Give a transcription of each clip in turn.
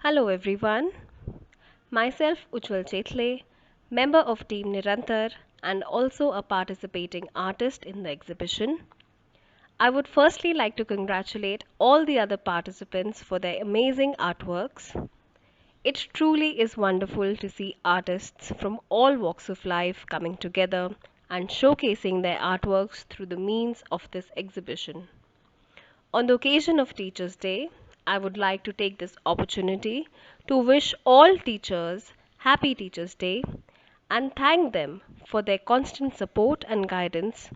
Hello everyone, myself Ujjwal Chetle, member of Team Nirantar and also a participating artist in the exhibition. I would firstly like to congratulate all the other participants for their amazing artworks. It truly is wonderful to see artists from all walks of life coming together and showcasing their artworks through the means of this exhibition. On the occasion of Teachers' Day, I would like to take this opportunity to wish all teachers Happy Teachers' Day and thank them for their constant support and guidance,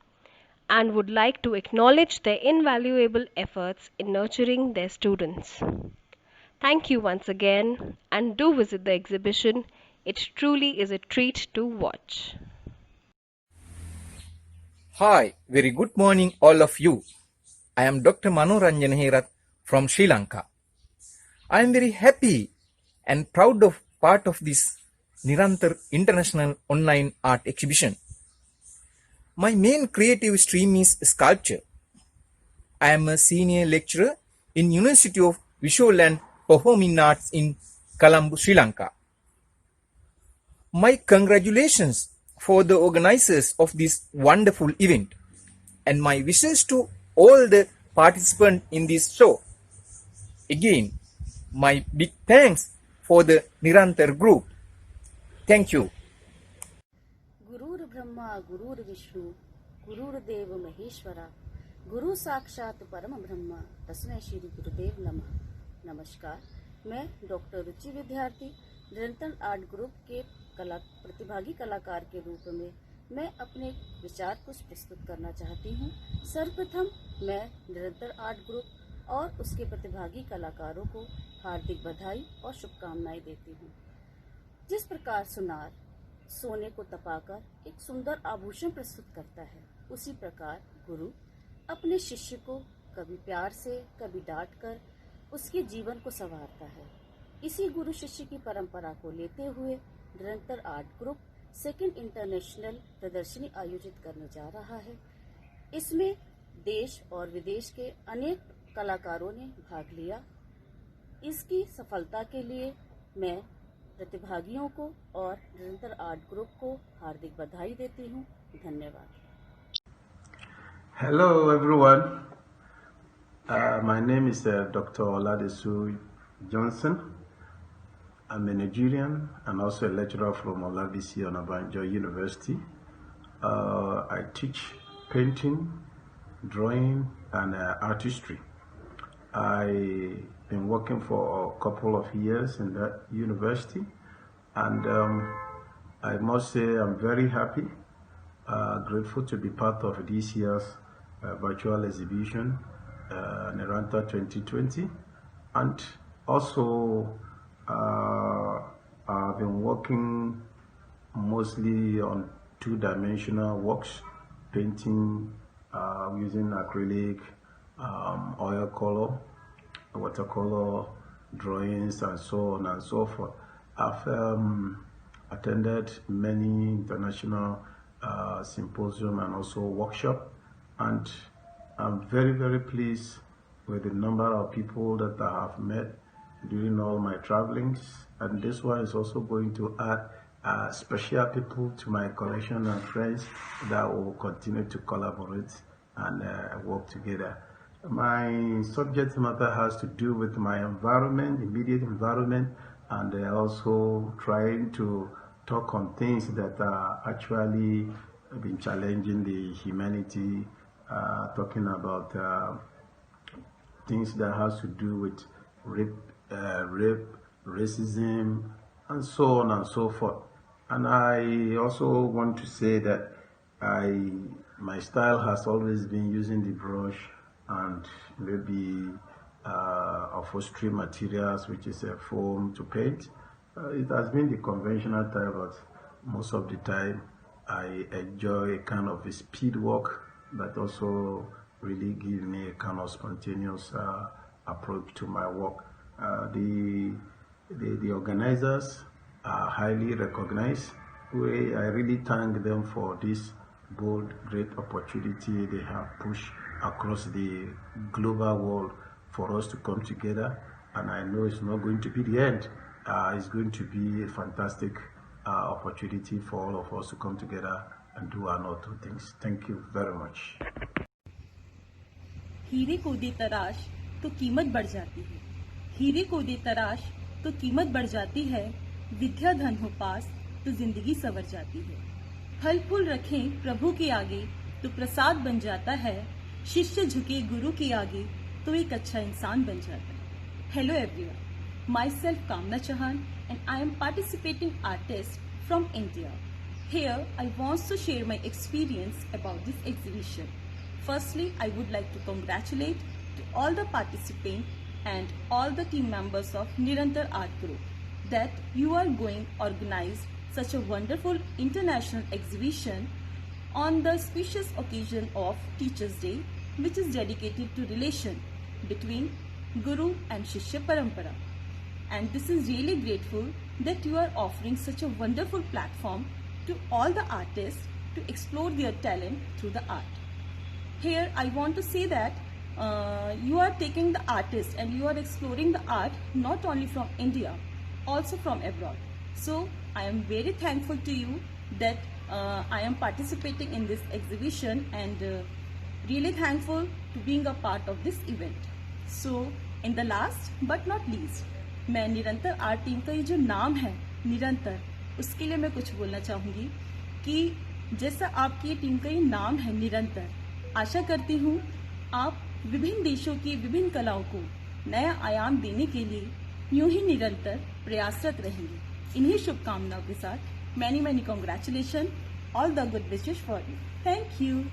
and would like to acknowledge their invaluable efforts in nurturing their students. Thank you once again, and do visit the exhibition. It truly is a treat to watch. Hi, very good morning all of you. I am Dr. Manoranjan Herath from Sri Lanka. I am very happy and proud of part of this Nirantar International Online Art Exhibition. My main creative stream is sculpture. I am a senior lecturer in University of Visual and Performing Arts in Colombo, Sri Lanka. My congratulations for the organizers of this wonderful event and my wishes to all the participants in this show. Again, my big thanks for the Nirantar group. Thank you. गुरुर् Brahma गुरुर्विष्णु गुरुर्देव महेश्वरा गुरु साक्षात परम ब्रह्म तस्मै श्री गुरुदेव नमः। नमस्कार, मैं doctor रुचि विद्यार्थी निरंतर आर्ट ग्रुप के प्रतिभागी कलाकार के रूप में मैं अपने विचार कुछ प्रस्तुत करना चाहती हूँ। सर्वप्रथम मैं निरंतर आर्ट ग्रुप और उसके प्रतिभागी कलाकारों को हार्दिक बधाई और शुभकामनाएं देती हूँ। जिस प्रकार सुनार सोने को तपाकर एक सुंदर आभूषण प्रस्तुत करता है, उसी प्रकार गुरु अपने शिष्य को कभी प्यार से कभी डांट कर उसके जीवन को संवारता है। इसी गुरु शिष्य की परंपरा को लेते हुए निरंतर आर्ट ग्रुप सेकंड इंटरनेशनल प्रदर्शनी आयोजित करने जा रहा है। इसमें देश और विदेश के अनेक कलाकारों ने भाग लिया। इसकी सफलता के लिए मैं प्रतिभागियों को और निरंतर आर्ट ग्रुप को हार्दिक बधाई देती हूँ। धन्यवाद। Hello everyone. My name is Dr. Oladesu Johnson. I'm a Nigerian and also a lecturer from Olabisi Onabanjo University. I teach painting, drawing, and artistry. I've been working for a couple of years in that university, and I must say I'm very happy, grateful to be part of this year's virtual exhibition, Neranta 2020, and also I've been working mostly on two-dimensional works, painting using acrylic, oil color, watercolor, drawings, and so on and so forth. I've attended many international symposium and also workshop, and I'm very, very pleased with the number of people that I have met during all my travelings, and this one is also going to add special people to my collection and friends that will continue to collaborate and work together. My subject matter has to do with my environment, immediate environment, and also trying to talk on things that are actually been challenging the humanity, talking about things that has to do with rape, racism, and so on and so forth. And I also want to say that my style has always been using the brush and maybe upholstery materials, which is a foam to paint. It has been the conventional type, but most of the time I enjoy a kind of a speed work that also really gives me a kind of spontaneous approach to my work. The organizers are highly recognized. I really thank them for this bold, great opportunity they have pushed across the global world for us to come together and I know it's not going to be the end. It's going to be a fantastic opportunity for all of us to come together and do one or two things. Thank you very much. हीरे को दे तराश तो कीमत बढ़ जाती है, हीरे को दे तराश तो कीमत बढ़ जाती है, विद्या धन हो पास तो जिंदगी संवर जाती है। फल फूल रखें प्रभु के आगे तो प्रसाद बन जाता है, शिष्य झुके गुरु के आगे तो एक अच्छा इंसान बन जाता है। हेलो एवरीवन, माई सेल्फ कामना Chauhan and I am participating artist from India. Here I want to share my experience about this exhibition. Firstly, I would like to congratulate to all the participants and all the team members of Nirantar Art Group that you are going organize such a wonderful international exhibition on the auspicious occasion of Teachers Day, which is dedicated to relation between Guru and Shishya Parampara. And this is really grateful that you are offering such a wonderful platform to all the artists to explore their talent through the art. Here I want to say that you are taking the artists and you are exploring the art not only from India, also from abroad. So I am very thankful to you that I am participating in this exhibition and really thankful to being a part of this event. So in the last but not least, मैं निरंतर art team का ये जो नाम है निरंतर, उसके लिए मैं कुछ बोलना चाहूँगी कि जैसा आपकी ये टीम का ये नाम है निरंतर, आशा करती हूँ आप विभिन्न देशों की विभिन्न कलाओं को नया आयाम देने के लिए यूं ही निरंतर प्रयासरत रहेंगे। इन्हीं शुभकामनाओं के साथ many congratulation, all the good wishes for you. Thank you.